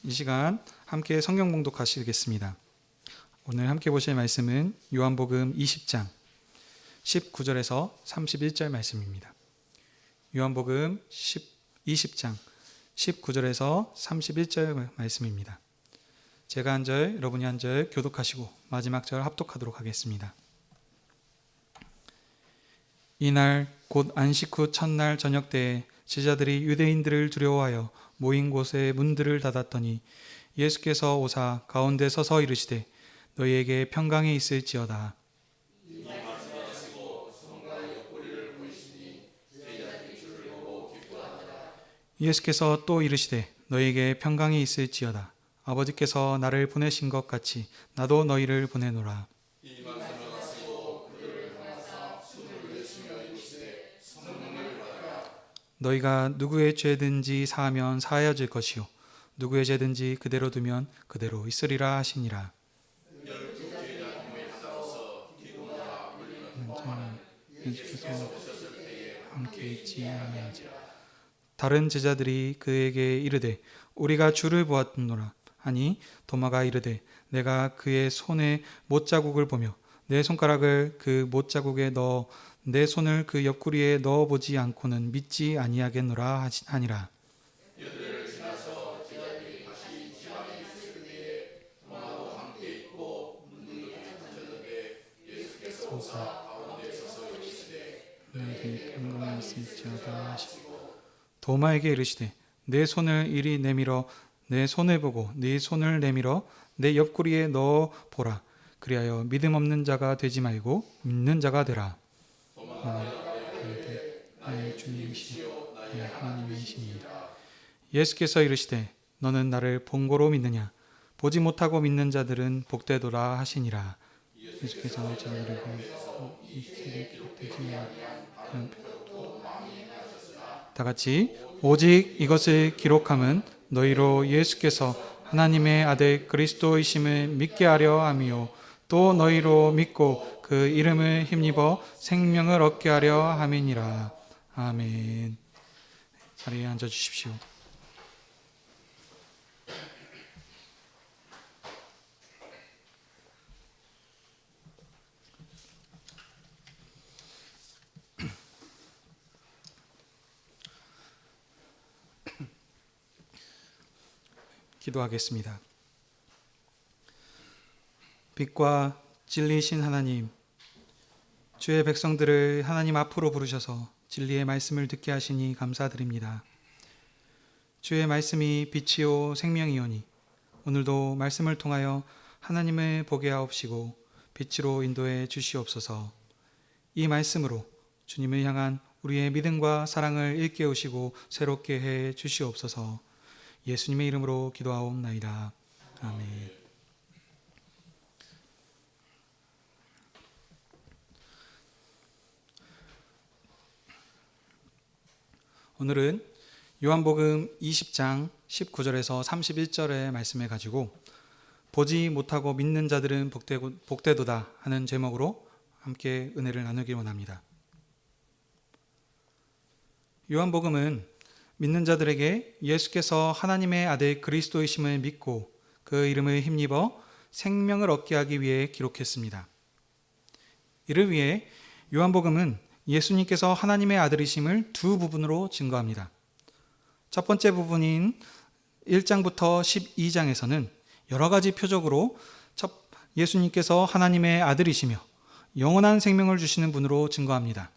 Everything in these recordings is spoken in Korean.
이 시간 함께 성경 봉독하시겠습니다. 오늘 함께 보실 말씀은 요한복음 20장 19절에서 31절 말씀입니다. 요한복음 20장 19절에서 31절 말씀입니다. 제가 한 절, 여러분이 한 절 교독하시고 마지막 절 합독하도록 하겠습니다. 이날 곧 안식 후 첫날 저녁 때에 제자들이 유대인들을 두려워하여 모인 곳에 문들을 닫았더니 예수께서 오사 가운데 서서 이르시되 너희에게 평강이 있을지어다. 예수께서 또 이르시되 너희에게 평강이 있을지어다. 아버지께서 나를 보내신 것 같이 나도 너희를 보내노라. 너희가 누구의 죄든지 사하면 사하여질 것이요 누구의 죄든지 그대로 두면 그대로 있으리라 하시니라. 함께 있지 아니한지라. 다른 제자들이 그에게 이르되 우리가 주를 보았노라 하니 도마가 이르되 내가 그의 손에 못자국을 보며 내 손가락을 그 못자국에 넣어 내 손을 그 옆구리에 넣어보지 않고는 믿지 아니하겠노라 하니라. 도마에게 이르시되 내 손을 이리 내밀어 내 손을 보고 네 손을 내밀어 내 옆구리에 넣어 보라. 그리하여 믿음 없는 자가 되지 말고 믿는 자가 되라. 나의 주님이시여 나의 하나님이시니이다. 예수께서 이르시되 너는 나를 본고로 믿느냐? 보지 못하고 믿는 자들은 복되도다 하시니라. 예수께서 저희를 다 같이 오직 이것을 기록함은 너희로 예수께서 하나님의 아들 그리스도이심을 믿게 하려 함이요 또 너희로 믿고 그 이름을 힘입어 생명을 얻게 하려 함이니라. 아멘. 자리에 앉아 주십시오. 기도하겠습니다. 빛과 진리이신 하나님, 주의 백성들을 하나님 앞으로 부르셔서 진리의 말씀을 듣게 하시니 감사드립니다. 주의 말씀이 빛이요 생명이오니 오늘도 말씀을 통하여 하나님을 보게 하옵시고 빛으로 인도해 주시옵소서. 이 말씀으로 주님을 향한 우리의 믿음과 사랑을 일깨우시고 새롭게 해 주시옵소서. 예수님의 이름으로 기도하옵나이다. 아멘. 오늘은 요한복음 20장 19절에서 31절의 말씀을 가지고 보지 못하고 믿는 자들은 복되도다 하는 제목으로 함께 은혜를 나누기 원합니다. 요한복음은 믿는 자들에게 예수께서 하나님의 아들 그리스도이심을 믿고 그 이름을 힘입어 생명을 얻게 하기 위해 기록했습니다. 이를 위해 요한복음은 예수님께서 하나님의 아들이심을 두 부분으로 증거합니다. 첫 번째 부분인 1장부터 12장에서는 여러 가지 표적으로 예수님께서 하나님의 아들이시며 영원한 생명을 주시는 분으로 증거합니다.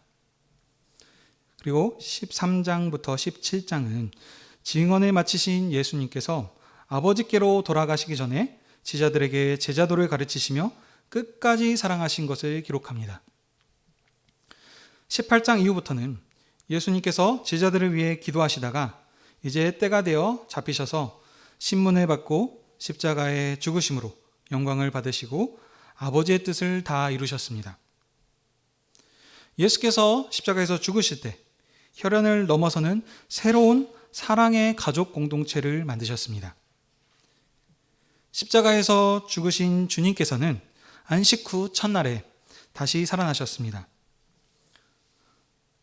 그리고 13장부터 17장은 증언을 마치신 예수님께서 아버지께로 돌아가시기 전에 제자들에게 제자도를 가르치시며 끝까지 사랑하신 것을 기록합니다. 18장 이후부터는 예수님께서 제자들을 위해 기도하시다가 이제 때가 되어 잡히셔서 신문을 받고 십자가의 죽으심으로 영광을 받으시고 아버지의 뜻을 다 이루셨습니다. 예수께서 십자가에서 죽으실 때 혈연을 넘어서는 새로운 사랑의 가족 공동체를 만드셨습니다. 십자가에서 죽으신 주님께서는 안식 후 첫날에 다시 살아나셨습니다.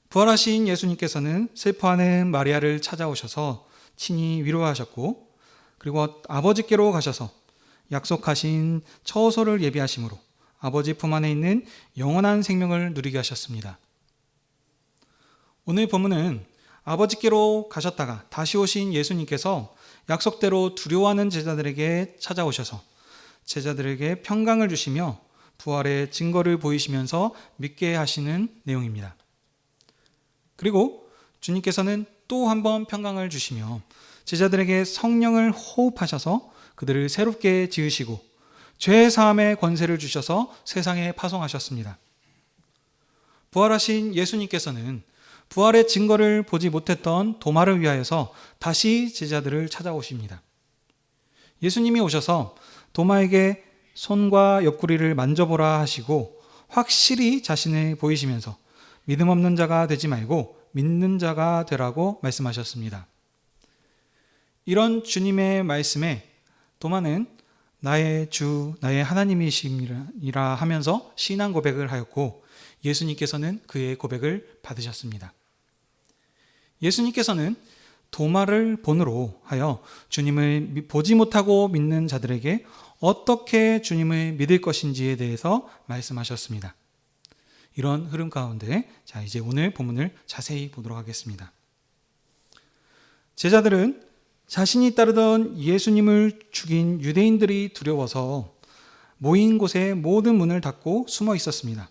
부활하신 예수님께서는 슬퍼하는 마리아를 찾아오셔서 친히 위로하셨고 그리고 아버지께로 가셔서 약속하신 처소를 예비하심으로 아버지 품 안에 있는 영원한 생명을 누리게 하셨습니다. 오늘 본문은 아버지께로 가셨다가 다시 오신 예수님께서 약속대로 두려워하는 제자들에게 찾아오셔서 제자들에게 평강을 주시며 부활의 증거를 보이시면서 믿게 하시는 내용입니다. 그리고 주님께서는 또 한 번 평강을 주시며 제자들에게 성령을 호흡하셔서 그들을 새롭게 지으시고 죄 사함의 권세를 주셔서 세상에 파송하셨습니다. 부활하신 예수님께서는 부활의 증거를 보지 못했던 도마를 위하여서 다시 제자들을 찾아오십니다. 예수님이 오셔서 도마에게 손과 옆구리를 만져보라 하시고 확실히 자신을 보이시면서 믿음 없는 자가 되지 말고 믿는 자가 되라고 말씀하셨습니다. 이런 주님의 말씀에 도마는 나의 주, 나의 하나님이시라 하면서 신앙 고백을 하였고 예수님께서는 그의 고백을 받으셨습니다. 예수님께서는 도마를 본으로 하여 주님을 보지 못하고 믿는 자들에게 어떻게 주님을 믿을 것인지에 대해서 말씀하셨습니다. 이런 흐름 가운데 이제 오늘 본문을 자세히 보도록 하겠습니다. 제자들은 자신이 따르던 예수님을 죽인 유대인들이 두려워서 모인 곳에 모든 문을 닫고 숨어 있었습니다.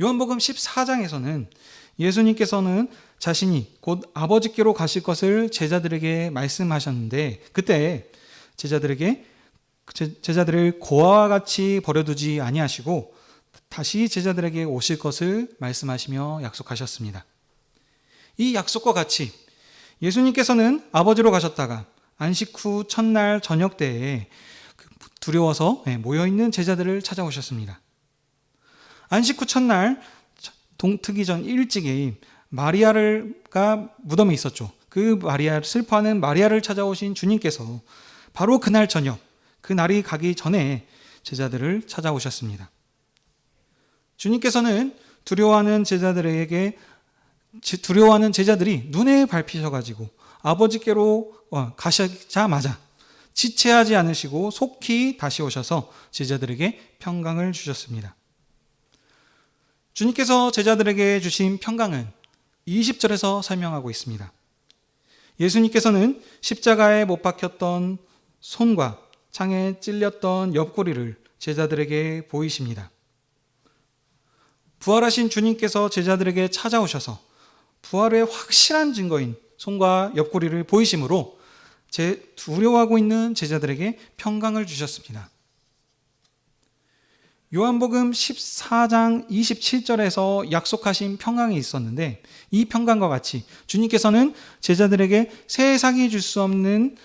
요한복음 14장에서는 예수님께서는 자신이 곧 아버지께로 가실 것을 제자들에게 말씀하셨는데 그때 제자들을 고아와 같이 버려두지 아니하시고 다시 제자들에게 오실 것을 말씀하시며 약속하셨습니다. 이 약속과 같이 예수님께서는 아버지로 가셨다가 안식 후 첫날 저녁 때에 두려워서 모여있는 제자들을 찾아오셨습니다. 안식 후 첫날 동트기 전 일찍이 마리아가 무덤에 있었죠. 그 슬퍼하는 마리아를 찾아오신 주님께서 바로 그날 저녁, 그 날이 가기 전에 제자들을 찾아오셨습니다. 주님께서는 두려워하는 제자들이 눈에 밟히셔가지고 아버지께로 가시자마자 지체하지 않으시고 속히 다시 오셔서 제자들에게 평강을 주셨습니다. 주님께서 제자들에게 주신 평강은 20절에서 설명하고 있습니다. 예수님께서는 십자가에 못 박혔던 손과 창에 찔렸던 옆구리를 제자들에게 보이십니다. 부활하신 주님께서 제자들에게 찾아오셔서 부활의 확실한 증거인 손과 옆구리를 보이심으로 두려워하고 있는 제자들에게 평강을 주셨습니다. 요한복음 14장 27절에서 약속하신 평강이 있었는데 이 평강과 같이 주님께서는 제자들에게 세상이 줄 수 없는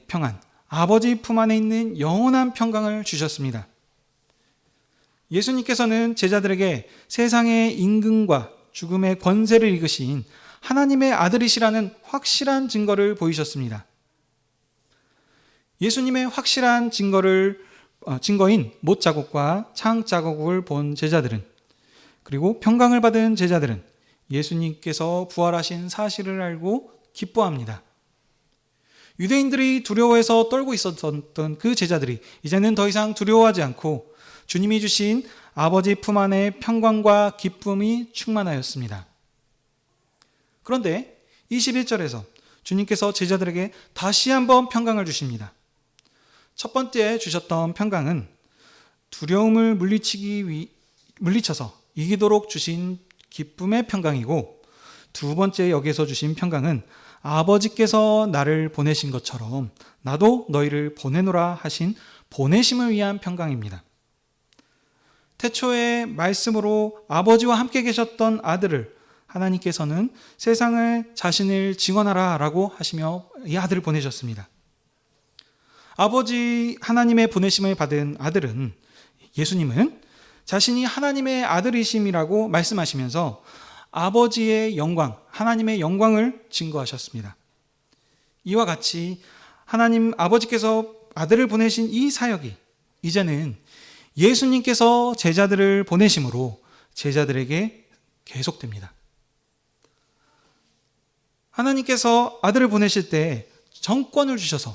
평안, 아버지 품 안에 있는 영원한 평강을 주셨습니다. 예수님께서는 제자들에게 세상의 임금과 죽음의 권세를 이기신 하나님의 아들이시라는 확실한 증거를 보이셨습니다. 예수님의 확실한 증거인 못자국과 창자국을 본 제자들은, 그리고 평강을 받은 제자들은 예수님께서 부활하신 사실을 알고 기뻐합니다. 유대인들이 두려워해서 떨고 있었던 그 제자들이 이제는 더 이상 두려워하지 않고 주님이 주신 아버지 품 안에 평강과 기쁨이 충만하였습니다. 그런데 21절에서 주님께서 제자들에게 다시 한번 평강을 주십니다. 첫 번째 주셨던 평강은 두려움을 물리쳐서 이기도록 주신 기쁨의 평강이고, 두 번째 여기서 주신 평강은 아버지께서 나를 보내신 것처럼 나도 너희를 보내노라 하신 보내심을 위한 평강입니다. 태초에 말씀으로 아버지와 함께 계셨던 아들을 하나님께서는 세상을 자신을 증언하라 라고 하시며 이 아들을 보내셨습니다. 아버지 하나님의 보내심을 받은 아들은, 예수님은 자신이 하나님의 아들이심이라고 말씀하시면서 아버지의 영광, 하나님의 영광을 증거하셨습니다. 이와 같이 하나님 아버지께서 아들을 보내신 이 사역이 이제는 예수님께서 제자들을 보내심으로 제자들에게 계속됩니다. 하나님께서 아들을 보내실 때 정권을 주셔서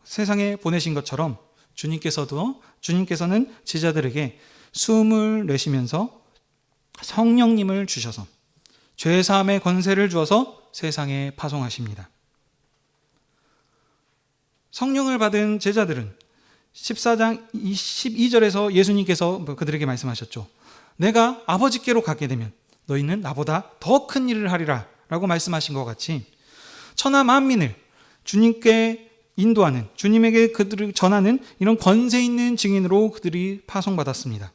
세상에 보내신 것처럼 주님께서는 제자들에게 숨을 내쉬면서 성령님을 주셔서 죄사함의 권세를 주어서 세상에 파송하십니다. 성령을 받은 제자들은 14장 12절에서 예수님께서 그들에게 말씀하셨죠. 내가 아버지께로 가게 되면 너희는 나보다 더 큰 일을 하리라 라고 말씀하신 것 같이 천하 만민을 주님께 인도하는, 주님에게 그들을 전하는 이런 권세 있는 증인으로 그들이 파송받았습니다.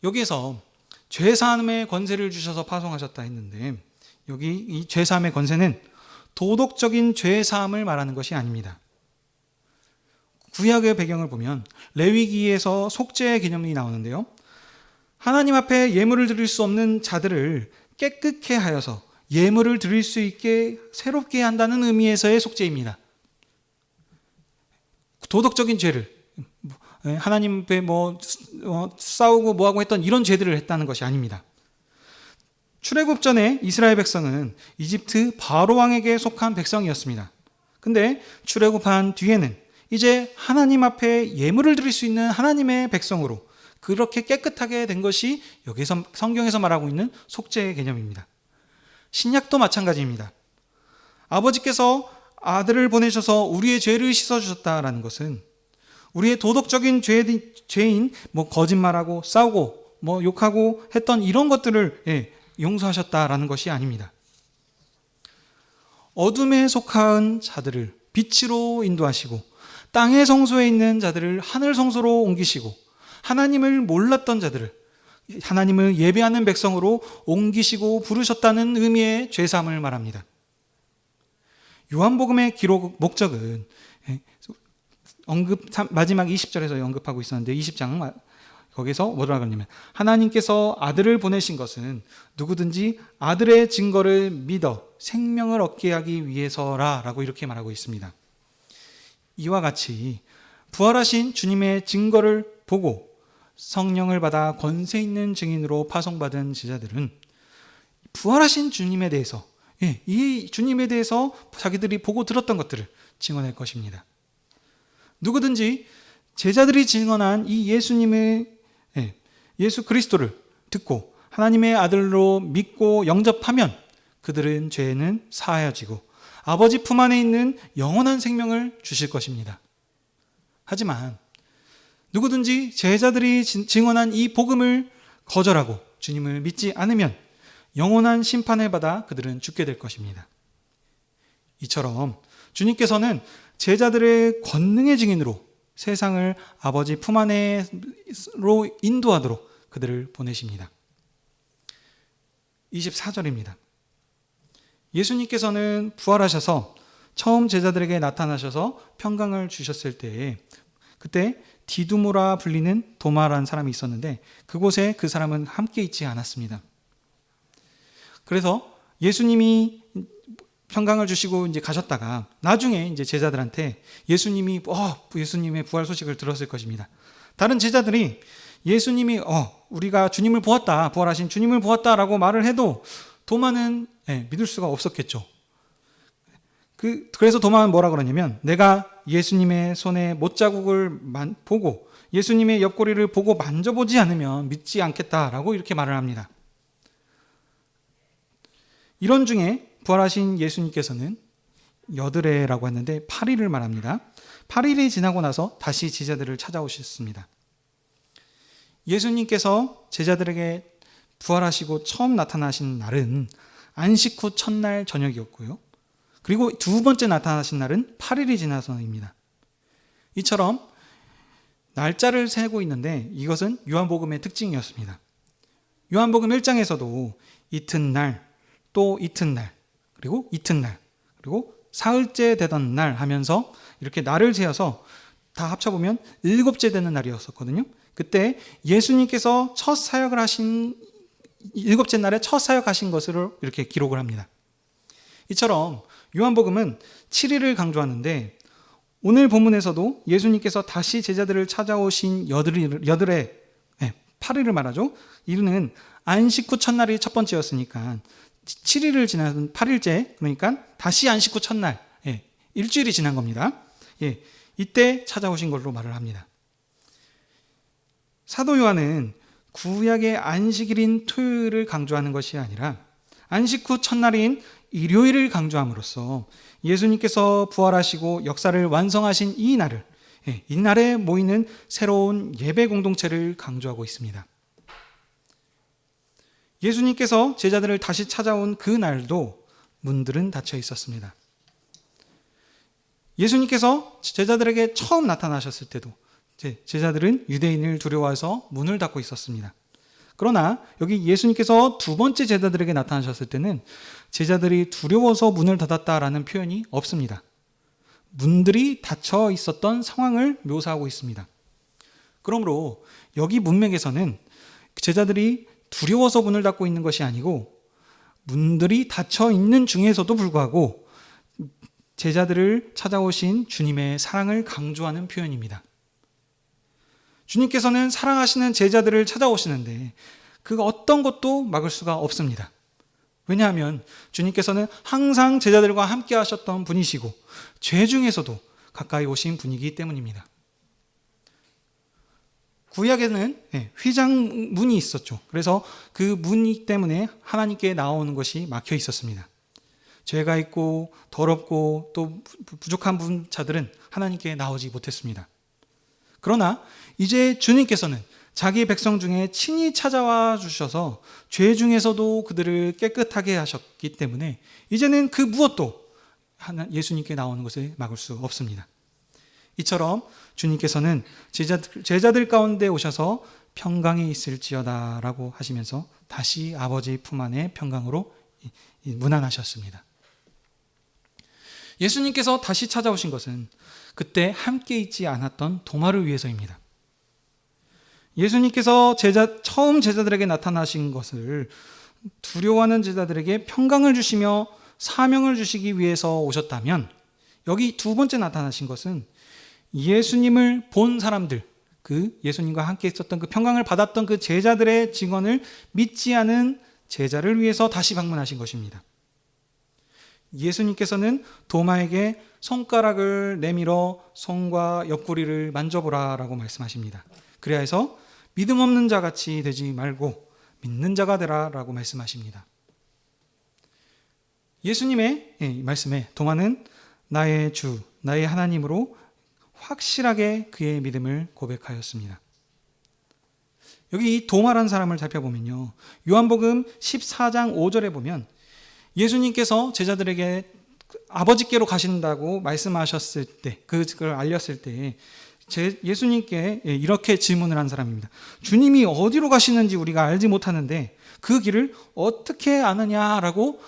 여기에서 죄사함의 권세를 주셔서 파송하셨다 했는데 여기 이 죄사함의 권세는 도덕적인 죄사함을 말하는 것이 아닙니다. 구약의 배경을 보면 레위기에서 속죄의 개념이 나오는데요. 하나님 앞에 예물을 드릴 수 없는 자들을 깨끗게 하여서 예물을 드릴 수 있게 새롭게 한다는 의미에서의 속죄입니다. 도덕적인 죄를 하나님 앞에 싸우고 뭐하고 했던 이런 죄들을 했다는 것이 아닙니다. 출애굽 전에 이스라엘 백성은 이집트 바로 왕에게 속한 백성이었습니다. 근데 출애굽한 뒤에는 이제 하나님 앞에 예물을 드릴 수 있는 하나님의 백성으로 그렇게 깨끗하게 된 것이 여기서 성경에서 말하고 있는 속죄의 개념입니다. 신약도 마찬가지입니다. 아버지께서 아들을 보내셔서 우리의 죄를 씻어주셨다라는 것은 우리의 도덕적인 죄인 거짓말하고 싸우고 욕하고 했던 이런 것들을 용서하셨다라는 것이 아닙니다. 어둠에 속한 자들을 빛으로 인도하시고 땅의 성소에 있는 자들을 하늘 성소로 옮기시고 하나님을 몰랐던 자들을 하나님을 예배하는 백성으로 옮기시고 부르셨다는 의미의 죄사함을 말합니다. 요한복음의 기록 목적은 마지막 20절에서 언급하고 있었는데 20장 거기서 뭐라고 하냐면 하나님께서 아들을 보내신 것은 누구든지 아들의 증거를 믿어 생명을 얻게 하기 위해서라 라고 이렇게 말하고 있습니다. 이와 같이 부활하신 주님의 증거를 보고 성령을 받아 권세 있는 증인으로 파송받은 제자들은 부활하신 주님에 대해서 이 주님에 대해서 자기들이 보고 들었던 것들을 증언할 것입니다. 누구든지 제자들이 증언한 이 예수 그리스도를 듣고 하나님의 아들로 믿고 영접하면 그들은 죄는 사하여지고 아버지 품 안에 있는 영원한 생명을 주실 것입니다. 하지만 누구든지 제자들이 증언한 이 복음을 거절하고 주님을 믿지 않으면 영원한 심판을 받아 그들은 죽게 될 것입니다. 이처럼 주님께서는 제자들의 권능의 증인으로 세상을 아버지 품 안으로 인도하도록 그들을 보내십니다. 24절입니다. 예수님께서는 부활하셔서 처음 제자들에게 나타나셔서 평강을 주셨을 때에 그때 디두모라 불리는 도마라는 사람이 있었는데 그곳에 그 사람은 함께 있지 않았습니다. 그래서 예수님이 평강을 주시고 이제 가셨다가 나중에 이제 제자들한테 예수님의 부활 소식을 들었을 것입니다. 다른 제자들이 예수님이 우리가 주님을 보았다, 부활하신 주님을 보았다라고 말을 해도 도마는 믿을 수가 없었겠죠. 그래서 도마는 뭐라 그러냐면 내가 예수님의 손에 못자국을 보고 예수님의 옆구리를 보고 만져보지 않으면 믿지 않겠다라고 이렇게 말을 합니다. 이런 중에 부활하신 예수님께서는 여드레라고 했는데 8일을 말합니다. 8일이 지나고 나서 다시 제자들을 찾아오셨습니다. 예수님께서 제자들에게 부활하시고 처음 나타나신 날은 안식 후 첫날 저녁이었고요. 그리고 두 번째 나타나신 날은 8일이 지나서입니다. 이처럼 날짜를 세고 있는데 이것은 요한복음의 특징이었습니다. 요한복음 1장에서도 이튿날, 또 이튿날, 그리고 이튿날, 그리고 사흘째 되던 날 하면서 이렇게 날을 세어서 다 합쳐보면 7째 되는 날이었었거든요. 그때 예수님께서 첫 사역을 하신 7째 날에 첫 사역하신 것으로 이렇게 기록을 합니다. 이처럼 요한복음은 7일을 강조하는데 오늘 본문에서도 예수님께서 다시 제자들을 찾아오신 여드레 8일을 말하죠. 이는 안식 후 첫날이 첫 번째였으니까 7일을 지난 8일째, 그러니까 다시 안식 후 첫날 일주일이 지난 겁니다. 이때 찾아오신 걸로 말을 합니다. 사도 요한은 구약의 안식일인 토요일을 강조하는 것이 아니라 안식 후 첫날인 일요일을 강조함으로써 예수님께서 부활하시고 역사를 완성하신 이 날에 모이는 새로운 예배 공동체를 강조하고 있습니다. 예수님께서 제자들을 다시 찾아온 그 날도 문들은 닫혀 있었습니다. 예수님께서 제자들에게 처음 나타나셨을 때도 제자들은 유대인을 두려워해서 문을 닫고 있었습니다. 그러나 여기 예수님께서 두 번째 제자들에게 나타나셨을 때는 제자들이 두려워서 문을 닫았다라는 표현이 없습니다. 문들이 닫혀 있었던 상황을 묘사하고 있습니다. 그러므로 여기 문맥에서는 제자들이 두려워서 문을 닫고 있는 것이 아니고 문들이 닫혀 있는 중에서도 불구하고 제자들을 찾아오신 주님의 사랑을 강조하는 표현입니다. 주님께서는 사랑하시는 제자들을 찾아오시는데 그 어떤 것도 막을 수가 없습니다. 왜냐하면 주님께서는 항상 제자들과 함께 하셨던 분이시고 죄 중에서도 가까이 오신 분이기 때문입니다. 구약에는 휘장문이 있었죠. 그래서 그 문 때문에 하나님께 나오는 것이 막혀 있었습니다. 죄가 있고 더럽고 또 부족한 자들은 하나님께 나오지 못했습니다. 그러나 이제 주님께서는 자기 백성 중에 친히 찾아와 주셔서 죄 중에서도 그들을 깨끗하게 하셨기 때문에 이제는 그 무엇도 예수님께 나오는 것을 막을 수 없습니다. 이처럼 주님께서는 제자들 가운데 오셔서 평강이 있을지어다 라고 하시면서 다시 아버지 품 안에 평강으로 문안하셨습니다. 예수님께서 다시 찾아오신 것은 그때 함께 있지 않았던 도마를 위해서입니다. 예수님께서 처음 제자들에게 나타나신 것을 두려워하는 제자들에게 평강을 주시며 사명을 주시기 위해서 오셨다면 여기 두 번째 나타나신 것은 예수님을 본 사람들, 그 예수님과 함께 있었던 그 평강을 받았던 그 제자들의 증언을 믿지 않은 제자를 위해서 다시 방문하신 것입니다. 예수님께서는 도마에게 손가락을 내밀어 손과 옆구리를 만져보라 라고 말씀하십니다. 그래야 해서 믿음 없는 자같이 되지 말고 믿는 자가 되라 라고 말씀하십니다. 예수님의 말씀에 도마는 나의 주, 나의 하나님으로 확실하게 그의 믿음을 고백하였습니다. 여기 이 도마라는 사람을 살펴보면요, 요한복음 14장 5절에 보면 예수님께서 제자들에게 아버지께로 가신다고 말씀하셨을 때, 그걸 알렸을 때 예수님께 이렇게 질문을 한 사람입니다. 주님이 어디로 가시는지 우리가 알지 못하는데 그 길을 어떻게 아느냐라고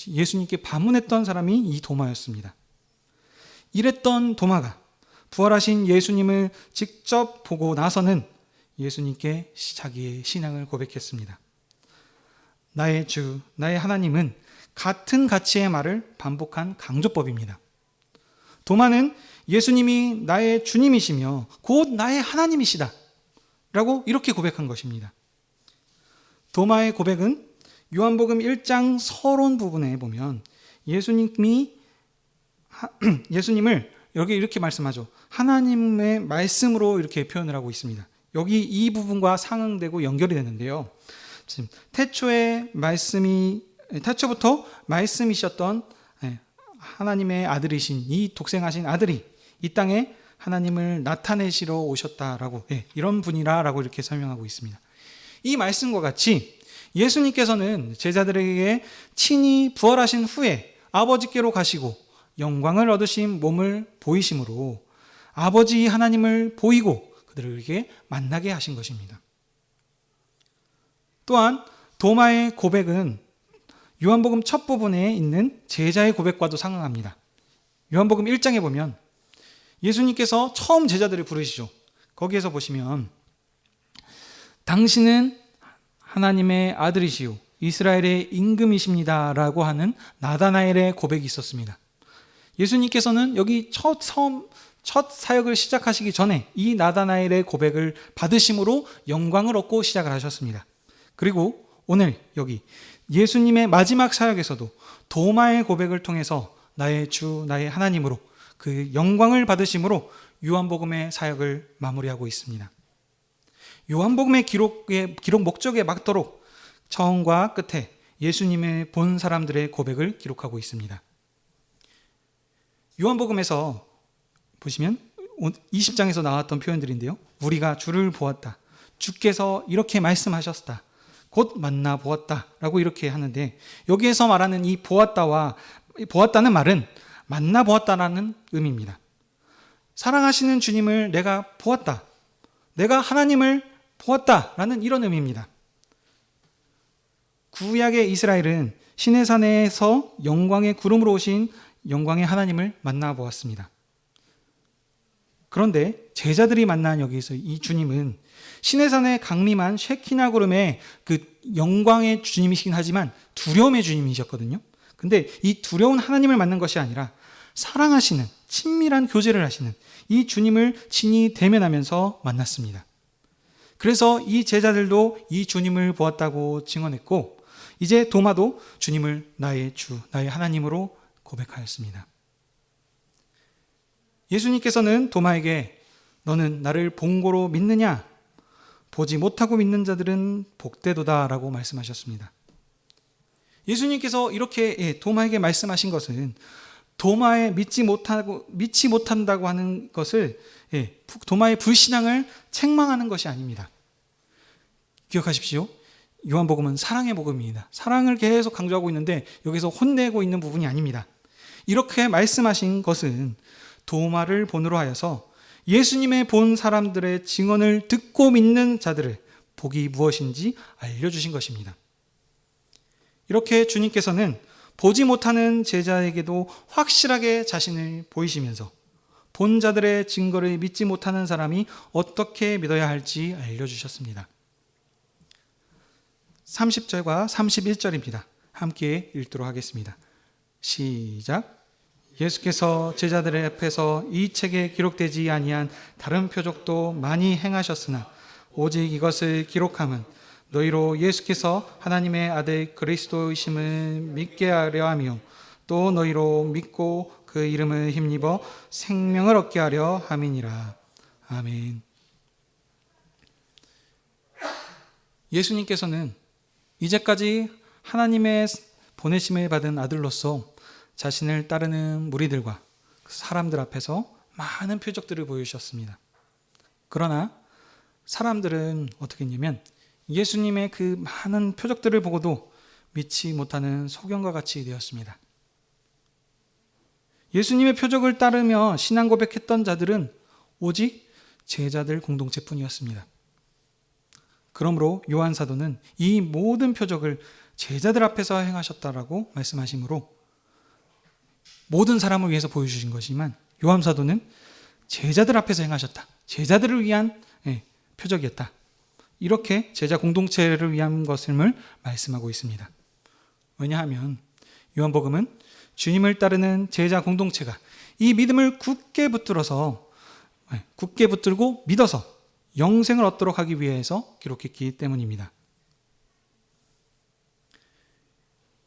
예수님께 반문했던 사람이 이 도마였습니다. 이랬던 도마가 부활하신 예수님을 직접 보고 나서는 예수님께 자기의 신앙을 고백했습니다. 나의 주, 나의 하나님은 같은 가치의 말을 반복한 강조법입니다. 도마는 예수님이 나의 주님이시며 곧 나의 하나님이시다 라고 이렇게 고백한 것입니다. 도마의 고백은 요한복음 1장 서론 부분에 보면 예수님을 여기 이렇게 말씀하죠. 하나님의 말씀으로 이렇게 표현을 하고 있습니다. 여기 이 부분과 상응되고 연결이 되는데요. 지금 태초부터 말씀이셨던 하나님의 아들이신 이 독생하신 아들이 이 땅에 하나님을 나타내시러 오셨다라고 이런 분이라라고 이렇게 설명하고 있습니다. 이 말씀과 같이 예수님께서는 제자들에게 친히 부활하신 후에 아버지께로 가시고 영광을 얻으신 몸을 보이심으로 아버지 하나님을 보이고 그들에게 만나게 하신 것입니다. 또한 도마의 고백은 요한복음 첫 부분에 있는 제자의 고백과도 상응합니다. 요한복음 1장에 보면 예수님께서 처음 제자들을 부르시죠. 거기에서 보시면 당신은 하나님의 아들이시요 이스라엘의 임금이십니다 라고 하는 나다나엘의 고백이 있었습니다. 예수님께서는 여기 첫 사역을 시작하시기 전에 이 나다나엘의 고백을 받으심으로 영광을 얻고 시작을 하셨습니다. 그리고 오늘 여기 예수님의 마지막 사역에서도 도마의 고백을 통해서 나의 주, 나의 하나님으로 그 영광을 받으심으로 요한복음의 사역을 마무리하고 있습니다. 요한복음의 기록 목적에 맞도록 처음과 끝에 예수님의 본 사람들의 고백을 기록하고 있습니다. 요한복음에서 보시면 20장에서 나왔던 표현들인데요. 우리가 주를 보았다. 주께서 이렇게 말씀하셨다. 곧 만나 보았다. 라고 이렇게 하는데, 여기에서 말하는 이 보았다는 말은 만나 보았다라는 의미입니다. 사랑하시는 주님을 내가 보았다. 내가 하나님을 보았다라는 이런 의미입니다. 구약의 이스라엘은 시내산에서 영광의 구름으로 오신 영광의 하나님을 만나 보았습니다. 그런데 제자들이 만난 여기서 이 주님은 시내산에 강림한 쉐키나 구름의 그 영광의 주님이시긴 하지만 두려움의 주님이셨거든요. 근데 이 두려운 하나님을 만난 것이 아니라 사랑하시는, 친밀한 교제를 하시는 이 주님을 친히 대면하면서 만났습니다. 그래서 이 제자들도 이 주님을 보았다고 증언했고, 이제 도마도 주님을 나의 주, 나의 하나님으로 고백하였습니다. 예수님께서는 도마에게 너는 나를 본고로 믿느냐? 보지 못하고 믿는 자들은 복되도다 라고 말씀하셨습니다. 예수님께서 이렇게 도마에게 말씀하신 것은 도마에 믿지 못한다고 하는 것을, 도마의 불신앙을 책망하는 것이 아닙니다. 기억하십시오. 요한복음은 사랑의 복음입니다. 사랑을 계속 강조하고 있는데 여기서 혼내고 있는 부분이 아닙니다. 이렇게 말씀하신 것은 도마를 본으로 하여서 예수님의 본 사람들의 증언을 듣고 믿는 자들의 복이 무엇인지 알려주신 것입니다. 이렇게 주님께서는 보지 못하는 제자에게도 확실하게 자신을 보이시면서 본 자들의 증거를 믿지 못하는 사람이 어떻게 믿어야 할지 알려주셨습니다. 30절과 31절입니다. 함께 읽도록 하겠습니다. 시작. 예수께서 제자들의 앞에서 이 책에 기록되지 아니한 다른 표적도 많이 행하셨으나 오직 이것을 기록함은 너희로 예수께서 하나님의 아들 그리스도이심을 믿게 하려 하며 또 너희로 믿고 그 이름을 힘입어 생명을 얻게 하려 함이니라. 아멘. 예수님께서는 이제까지 하나님의 보내심을 받은 아들로서 자신을 따르는 무리들과 사람들 앞에서 많은 표적들을 보여주셨습니다. 그러나 사람들은 어떻게 했냐면 예수님의 그 많은 표적들을 보고도 믿지 못하는 소경과 같이 되었습니다. 예수님의 표적을 따르며 신앙 고백했던 자들은 오직 제자들 공동체뿐이었습니다. 그러므로 요한 사도는 이 모든 표적을 제자들 앞에서 행하셨다라고 말씀하시므로 모든 사람을 위해서 보여주신 것이지만 요한 사도는 제자들 앞에서 행하셨다. 제자들을 위한 표적이었다. 이렇게 제자 공동체를 위한 것임을 말씀하고 있습니다. 왜냐하면 요한복음은 주님을 따르는 제자 공동체가 이 믿음을 굳게 붙들고 믿어서 영생을 얻도록 하기 위해서 기록했기 때문입니다.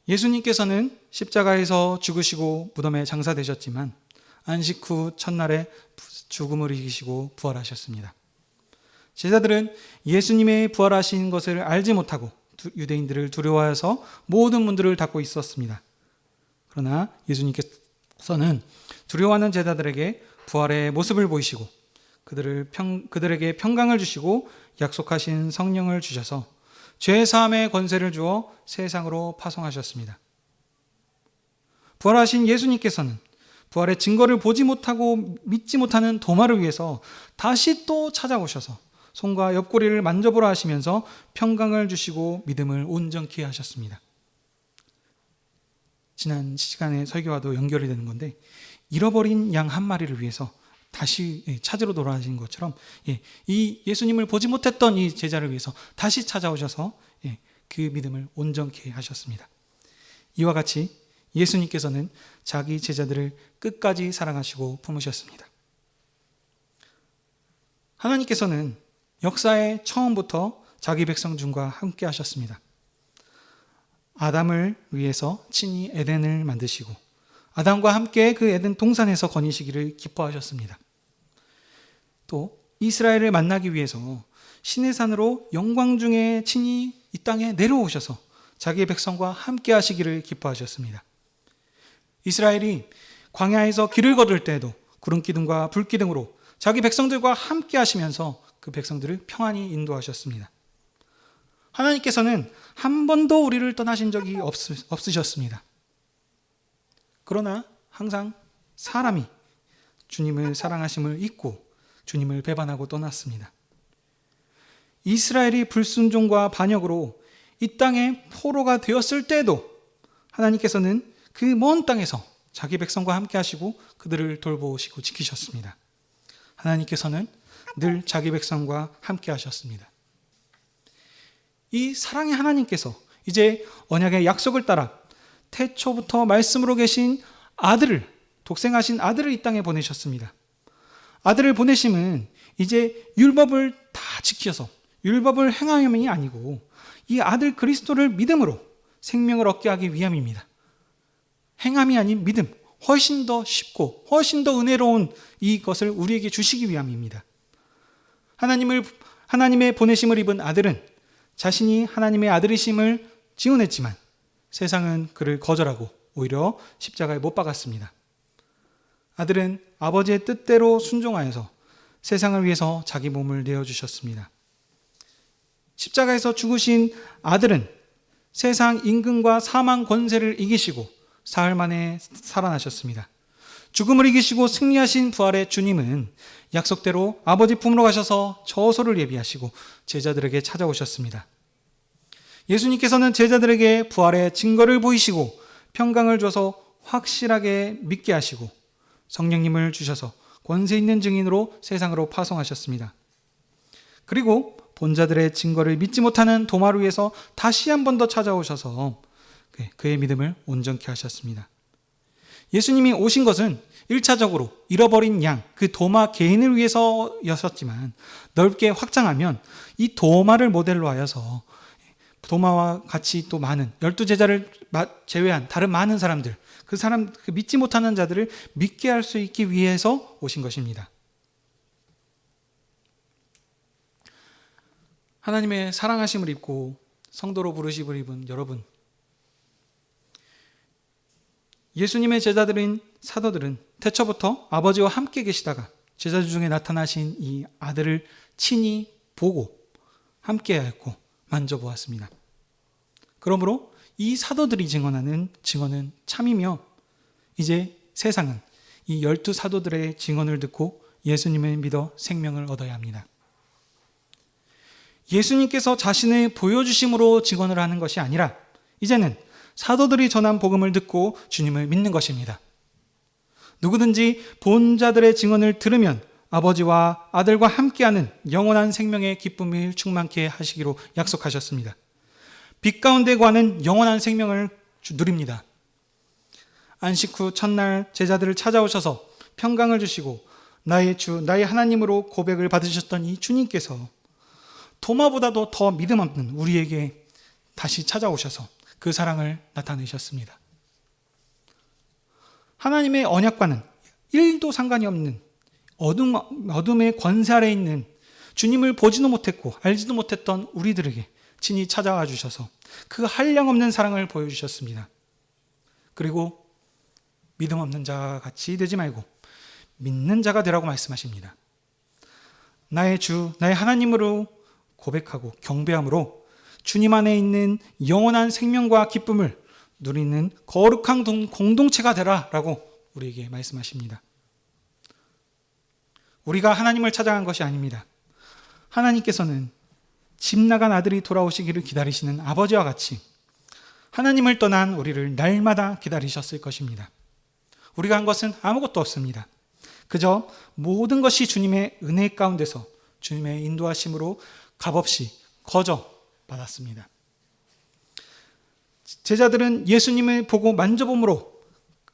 예수님께서는 십자가에서 죽으시고 무덤에 장사되셨지만 안식 후 첫날에 죽음을 이기시고 부활하셨습니다. 제자들은 예수님의 부활하신 것을 알지 못하고 유대인들을 두려워해서 모든 문들을 닫고 있었습니다. 그러나 예수님께서는 두려워하는 제자들에게 부활의 모습을 보이시고 그들에게 평강을 주시고 약속하신 성령을 주셔서 죄 사함의 권세를 주어 세상으로 파송하셨습니다. 부활하신 예수님께서는 부활의 증거를 보지 못하고 믿지 못하는 도마를 위해서 다시 또 찾아오셔서 손과 옆구리를 만져보라 하시면서 평강을 주시고 믿음을 온전케 하셨습니다. 지난 시간의 설교와도 연결이 되는 건데, 잃어버린 양 한 마리를 위해서 다시 찾으러 돌아가신 것처럼 이 예수님을 보지 못했던 이 제자를 위해서 다시 찾아오셔서 그 믿음을 온전케 하셨습니다. 이와 같이 예수님께서는 자기 제자들을 끝까지 사랑하시고 품으셨습니다. 하나님께서는 역사의 처음부터 자기 백성 중과 함께 하셨습니다. 아담을 위해서 친히 에덴을 만드시고 아담과 함께 그 에덴 동산에서 거니시기를 기뻐하셨습니다. 또 이스라엘을 만나기 위해서 시내산으로 영광 중에 친히 이 땅에 내려오셔서 자기의 백성과 함께 하시기를 기뻐하셨습니다. 이스라엘이 광야에서 길을 걸을 때에도 구름기둥과 불기둥으로 자기 백성들과 함께 하시면서 그 백성들을 평안히 인도하셨습니다. 하나님께서는 한 번도 우리를 떠나신 적이 없으셨습니다. 그러나 항상 사람이 주님을 사랑하심을 잊고 주님을 배반하고 떠났습니다. 이스라엘이 불순종과 반역으로 이 땅에 포로가 되었을 때에도 하나님께서는 그 먼 땅에서 자기 백성과 함께 하시고 그들을 돌보시고 지키셨습니다. 하나님께서는 늘 자기 백성과 함께 하셨습니다. 이 사랑의 하나님께서 이제 언약의 약속을 따라 태초부터 말씀으로 계신 아들을, 독생하신 아들을 이 땅에 보내셨습니다. 아들을 보내심은 이제 율법을 다 지켜서 율법을 행함이 아니고 이 아들 그리스도를 믿음으로 생명을 얻게 하기 위함입니다. 행함이 아닌 믿음, 훨씬 더 쉽고 훨씬 더 은혜로운 이것을 우리에게 주시기 위함입니다. 하나님의 보내심을 입은 아들은 자신이 하나님의 아들이심을 증언했지만 세상은 그를 거절하고 오히려 십자가에 못 박았습니다. 아들은 아버지의 뜻대로 순종하여서 세상을 위해서 자기 몸을 내어주셨습니다. 십자가에서 죽으신 아들은 세상 임금과 사망 권세를 이기시고 사흘 만에 살아나셨습니다. 죽음을 이기시고 승리하신 부활의 주님은 약속대로 아버지 품으로 가셔서 저소를 예비하시고 제자들에게 찾아오셨습니다. 예수님께서는 제자들에게 부활의 증거를 보이시고 평강을 줘서 확실하게 믿게 하시고 성령님을 주셔서 권세 있는 증인으로 세상으로 파송하셨습니다. 그리고 본자들의 증거를 믿지 못하는 도마를 위해서 다시 한 번 더 찾아오셔서 그의 믿음을 온전케 하셨습니다. 예수님이 오신 것은 1차적으로 잃어버린 양, 그 도마 개인을 위해서였었지만 넓게 확장하면 이 도마를 모델로 하여서 도마와 같이 또 많은 12제자를 제외한 다른 많은 사람들, 그 믿지 못하는 자들을 믿게 할 수 있기 위해서 오신 것입니다. 하나님의 사랑하심을 입고 성도로 부르심을 입은 여러분, 예수님의 제자들인 사도들은 태초부터 아버지와 함께 계시다가 제자들 중에 나타나신 이 아들을 친히 보고 함께하였고 만져보았습니다. 그러므로 이 사도들이 증언하는 증언은 참이며 이제 세상은 이 12사도들의 증언을 듣고 예수님을 믿어 생명을 얻어야 합니다. 예수님께서 자신을 보여주심으로 증언을 하는 것이 아니라 이제는 사도들이 전한 복음을 듣고 주님을 믿는 것입니다. 누구든지 본자들의 증언을 들으면 아버지와 아들과 함께하는 영원한 생명의 기쁨을 충만케 하시기로 약속하셨습니다. 빛 가운데 거하는 영원한 생명을 누립니다. 안식 후 첫날 제자들을 찾아오셔서 평강을 주시고 나의 주, 나의 하나님으로 고백을 받으셨던 이 주님께서 도마보다도 더 믿음 없는 우리에게 다시 찾아오셔서 그 사랑을 나타내셨습니다. 하나님의 언약과는 1도 상관이 없는 어둠의 권세 아래 있는 주님을 보지도 못했고 알지도 못했던 우리들에게 친히 찾아와 주셔서 그 한량없는 사랑을 보여주셨습니다. 그리고 믿음 없는 자와 같이 되지 말고 믿는 자가 되라고 말씀하십니다. 나의 주, 나의 하나님으로 고백하고 경배함으로 주님 안에 있는 영원한 생명과 기쁨을 누리는 거룩한 공동체가 되라라고 우리에게 말씀하십니다. 우리가 하나님을 찾아간 것이 아닙니다. 하나님께서는 집 나간 아들이 돌아오시기를 기다리시는 아버지와 같이 하나님을 떠난 우리를 날마다 기다리셨을 것입니다. 우리가 한 것은 아무것도 없습니다. 그저 모든 것이 주님의 은혜 가운데서 주님의 인도하심으로 값없이 거저 받았습니다. 제자들은 예수님을 보고 만져봄으로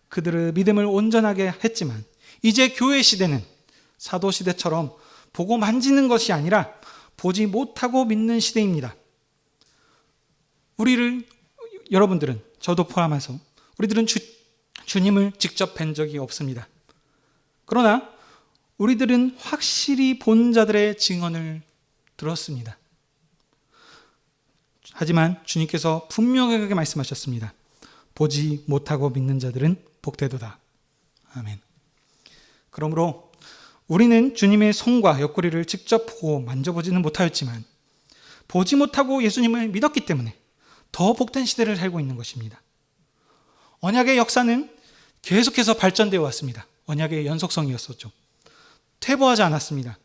그들의 믿음을 온전하게 했지만 이제 교회 시대는 사도 시대처럼 보고 만지는 것이 아니라 보지 못하고 믿는 시대입니다. 여러분들은, 저도 포함해서 우리들은 주님을 직접 뵌 적이 없습니다. 그러나 우리들은 확실히 본 자들의 증언을 들었습니다. 하지만 주님께서 분명하게 말씀하셨습니다. 보지 못하고 믿는 자들은 복되도다. 아멘. 그러므로 우리는 주님의 손과 옆구리를 직접 보고 만져보지는 못하였지만 보지 못하고 예수님을 믿었기 때문에 더 복된 시대를 살고 있는 것입니다. 언약의 역사는 계속해서 발전되어 왔습니다. 언약의 연속성이었었죠. 퇴보하지 않았습니다.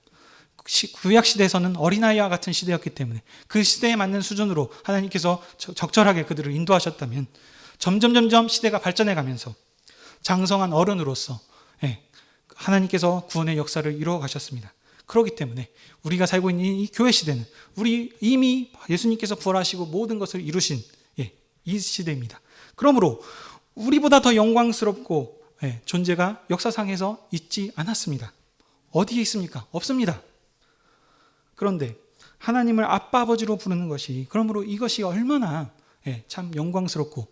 구약 시대에서는 어린아이와 같은 시대였기 때문에 그 시대에 맞는 수준으로 하나님께서 적절하게 그들을 인도하셨다면 점점 시대가 발전해 가면서 장성한 어른으로서 하나님께서 구원의 역사를 이루어 가셨습니다. 그렇기 때문에 우리가 살고 있는 이 교회 시대는 우리 이미 예수님께서 부활하시고 모든 것을 이루신 이 시대입니다. 그러므로 우리보다 더 영광스럽고 존재가 역사상에서 있지 않았습니다. 어디에 있습니까? 없습니다. 그런데 하나님을 아빠 아버지로 부르는 것이 그러므로 이것이 얼마나 참 영광스럽고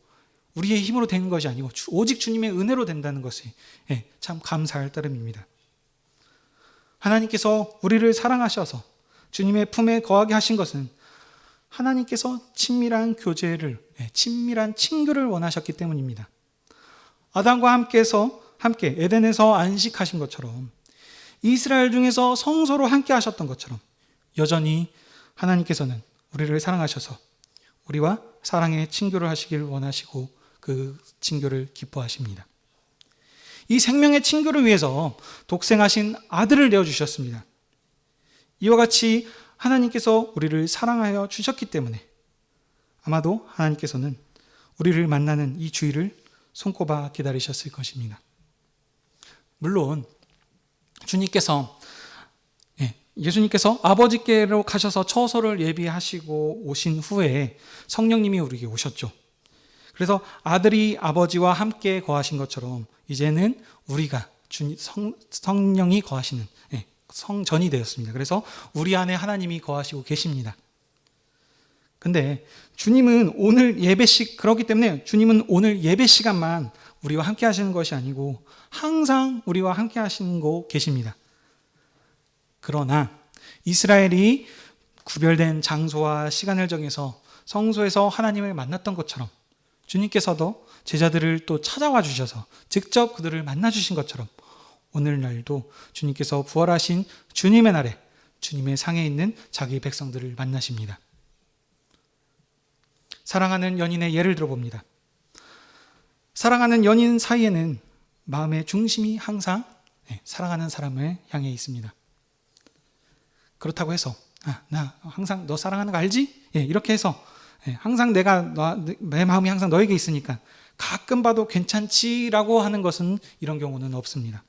우리의 힘으로 되는 것이 아니고 오직 주님의 은혜로 된다는 것이 참 감사할 따름입니다. 하나님께서 우리를 사랑하셔서 주님의 품에 거하게 하신 것은 하나님께서 친밀한 교제를, 친밀한 친교를 원하셨기 때문입니다. 아담과 함께 에덴에서 안식하신 것처럼 이스라엘 중에서 성소로 함께 하셨던 것처럼 여전히 하나님께서는 우리를 사랑하셔서 우리와 사랑의 친교를 하시길 원하시고 그 친교를 기뻐하십니다. 이 생명의 친교를 위해서 독생하신 아들을 내어주셨습니다. 이와 같이 하나님께서 우리를 사랑하여 주셨기 때문에 아마도 하나님께서는 우리를 만나는 이 주일을 손꼽아 기다리셨을 것입니다. 물론 예수님께서 아버지께로 가셔서 처소를 예비하시고 오신 후에 성령님이 우리에게 오셨죠. 그래서 아들이 아버지와 함께 거하신 것처럼 이제는 우리가 성령이 거하시는 성전이 되었습니다. 그래서 우리 안에 하나님이 거하시고 계십니다. 근데 주님은 오늘 그렇기 때문에 주님은 오늘 예배 시간만 우리와 함께 하시는 것이 아니고 항상 우리와 함께 하시고 계십니다. 그러나 이스라엘이 구별된 장소와 시간을 정해서 성소에서 하나님을 만났던 것처럼 주님께서도 제자들을 또 찾아와 주셔서 직접 그들을 만나 주신 것처럼 오늘날도 주님께서 부활하신 주님의 날에 주님의 상에 있는 자기 백성들을 만나십니다. 사랑하는 연인의 예를 들어봅니다. 사랑하는 연인 사이에는 마음의 중심이 항상 사랑하는 사람을 향해 있습니다. 그렇다고 해서 나 항상 너 사랑하는 거 알지? 이렇게 해서 항상 내 마음이 항상 너에게 있으니까 가끔 봐도 괜찮지라고 하는 것은 이런 경우는 없습니다.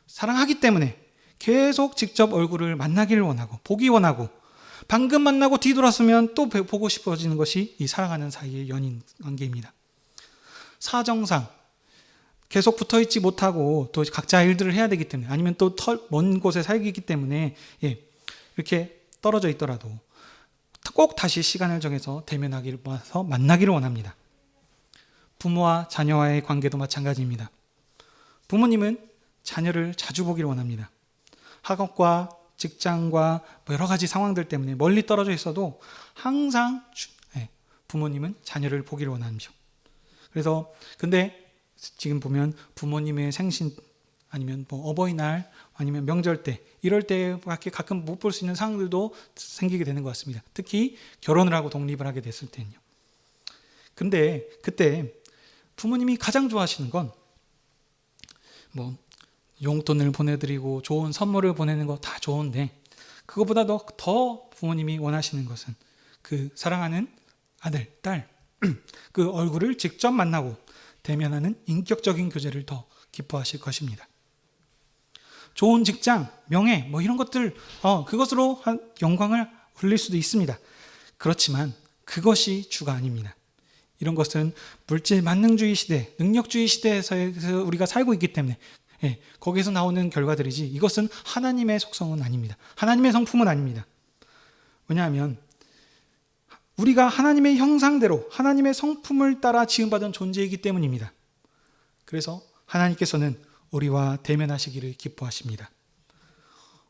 사랑하기 때문에 계속 직접 얼굴을 만나기를 원하고 보기 원하고 방금 만나고 뒤돌았으면 또 보고 싶어지는 것이 이 사랑하는 사이의 연인 관계입니다. 사정상 계속 붙어있지 못하고 또 각자 일들을 해야 되기 때문에 아니면 또 먼 곳에 살기 때문에 이렇게 떨어져 있더라도 꼭 다시 시간을 정해서 대면하기를 와서 만나기를 원합니다. 부모와 자녀와의 관계도 마찬가지입니다. 부모님은 자녀를 자주 보기를 원합니다. 학업과 직장과 여러 가지 상황들 때문에 멀리 떨어져 있어도 항상 부모님은 자녀를 보기를 원합니다. 그래서 근데 지금 보면 부모님의 생신 아니면 어버이날 아니면 명절 때 이럴 때밖에 가끔 못 볼 수 있는 상황들도 생기게 되는 것 같습니다. 특히 결혼을 하고 독립을 하게 됐을 때는요. 근데 그때 부모님이 가장 좋아하시는 건 용돈을 보내드리고 좋은 선물을 보내는 거 다 좋은데 그것보다 더 부모님이 원하시는 것은 그 사랑하는 아들, 딸 그 얼굴을 직접 만나고 대면하는 인격적인 교제를 더 기뻐하실 것입니다. 좋은 직장, 명예 이런 것들 그것으로 영광을 올릴 수도 있습니다. 그렇지만 그것이 주가 아닙니다. 이런 것은 물질 만능주의 시대, 능력주의 시대에서 우리가 살고 있기 때문에 거기에서 나오는 결과들이지 이것은 하나님의 속성은 아닙니다. 하나님의 성품은 아닙니다. 왜냐하면 우리가 하나님의 형상대로 하나님의 성품을 따라 지음받은 존재이기 때문입니다. 그래서 하나님께서는 우리와 대면하시기를 기뻐하십니다.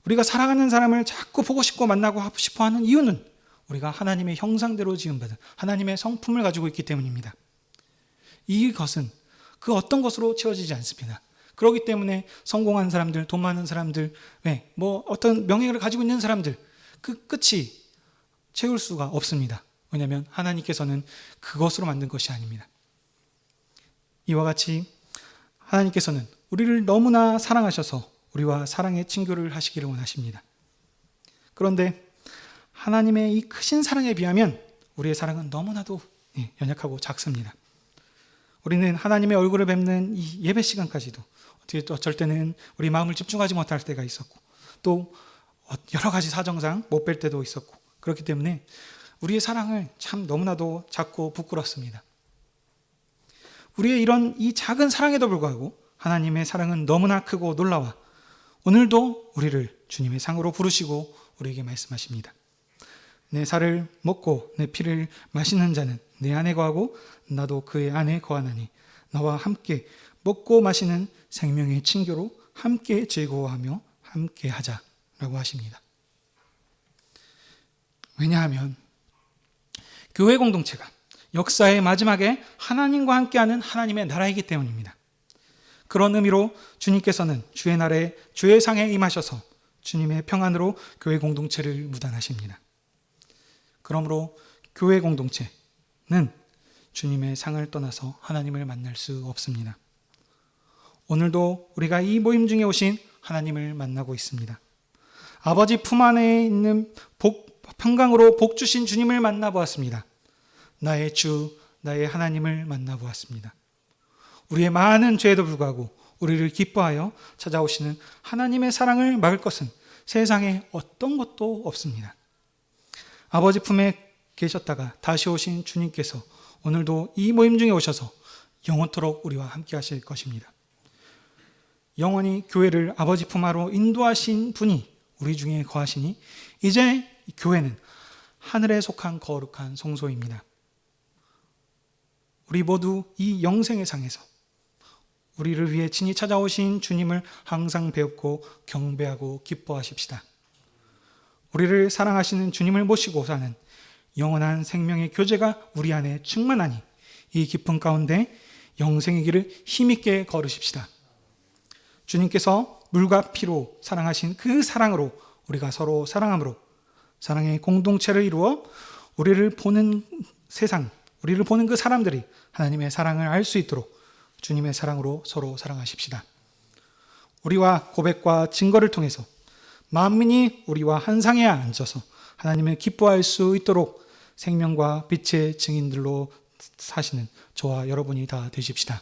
우리가 사랑하는 사람을 자꾸 보고 싶고 만나고 싶어 하는 이유는 우리가 하나님의 형상대로 지음받은 하나님의 성품을 가지고 있기 때문입니다. 이것은 그 어떤 것으로 채워지지 않습니다. 그렇기 때문에 성공한 사람들, 돈 많은 사람들, 어떤 명예를 가지고 있는 사람들, 그 끝이 채울 수가 없습니다. 왜냐하면 하나님께서는 그것으로 만든 것이 아닙니다. 이와 같이 하나님께서는 우리를 너무나 사랑하셔서 우리와 사랑의 친교를 하시기를 원하십니다. 그런데 하나님의 이 크신 사랑에 비하면 우리의 사랑은 너무나도 연약하고 작습니다. 우리는 하나님의 얼굴을 뵙는 이 예배 시간까지도 어쩔 때는 우리 마음을 집중하지 못할 때가 있었고, 또 여러 가지 사정상 못 뵐 때도 있었고, 그렇기 때문에 우리의 사랑을 참 너무나도 작고 부끄럽습니다. 우리의 이런 이 작은 사랑에도 불구하고 하나님의 사랑은 너무나 크고 놀라워 오늘도 우리를 주님의 상으로 부르시고 우리에게 말씀하십니다. 내 살을 먹고 내 피를 마시는 자는 내 안에 거하고 나도 그의 안에 거하나니 나와 함께 먹고 마시는 생명의 친교로 함께 즐거워하며 함께 하자라고 하십니다. 왜냐하면 교회 공동체가 역사의 마지막에 하나님과 함께하는 하나님의 나라이기 때문입니다. 그런 의미로 주님께서는 주의 날에 주의 상에 임하셔서 주님의 평안으로 교회 공동체를 무단하십니다. 그러므로 교회 공동체는 주님의 상을 떠나서 하나님을 만날 수 없습니다. 오늘도 우리가 이 모임 중에 오신 하나님을 만나고 있습니다. 아버지 품 안에 있는 평강으로 복 주신 주님을 만나보았습니다. 나의 주, 나의 하나님을 만나보았습니다. 우리의 많은 죄에도 불구하고 우리를 기뻐하여 찾아오시는 하나님의 사랑을 막을 것은 세상에 어떤 것도 없습니다. 아버지 품에 계셨다가 다시 오신 주님께서 오늘도 이 모임 중에 오셔서 영원토록 우리와 함께 하실 것입니다. 영원히 교회를 아버지 품 안으로 인도하신 분이 우리 중에 거하시니 이제 교회는 하늘에 속한 거룩한 성소입니다. 우리 모두 이 영생의 상에서 우리를 위해 친히 찾아오신 주님을 항상 배웁고 경배하고 기뻐하십시다. 우리를 사랑하시는 주님을 모시고 사는 영원한 생명의 교제가 우리 안에 충만하니 이 깊은 가운데 영생의 길을 힘있게 걸으십시다. 주님께서 물과 피로 사랑하신 그 사랑으로 우리가 서로 사랑함으로 사랑의 공동체를 이루어 우리를 보는 세상, 우리를 보는 그 사람들이 하나님의 사랑을 알 수 있도록 주님의 사랑으로 서로 사랑하십시다. 우리와 고백과 증거를 통해서 만민이 우리와 한 상에 앉아서 하나님을 기뻐할 수 있도록 생명과 빛의 증인들로 사시는 저와 여러분이 다 되십시다.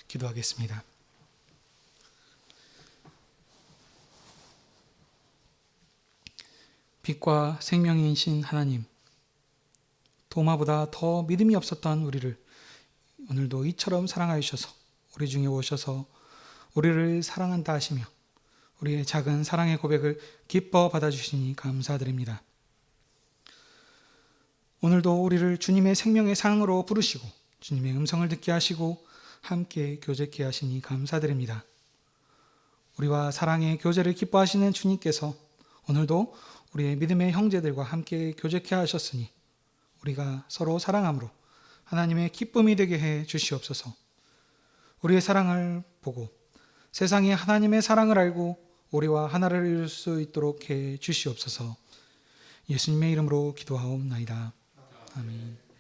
기도하겠습니다. 빛과 생명이신 하나님, 도마보다 더 믿음이 없었던 우리를 오늘도 이처럼 사랑하여 주셔서 우리 중에 오셔서 우리를 사랑한다 하시며 우리의 작은 사랑의 고백을 기뻐 받아주시니 감사드립니다. 오늘도 우리를 주님의 생명의 상으로 부르시고 주님의 음성을 듣게 하시고 함께 교제케 하시니 감사드립니다. 우리와 사랑의 교제를 기뻐하시는 주님께서 오늘도 우리의 믿음의 형제들과 함께 교제케 하셨으니 우리가 서로 사랑함으로 하나님의 기쁨이 되게 해 주시옵소서. 우리의 사랑을 보고 세상이 하나님의 사랑을 알고 우리와 하나를 이룰 수 있도록 해 주시옵소서. 예수님의 이름으로 기도하옵나이다. 아멘.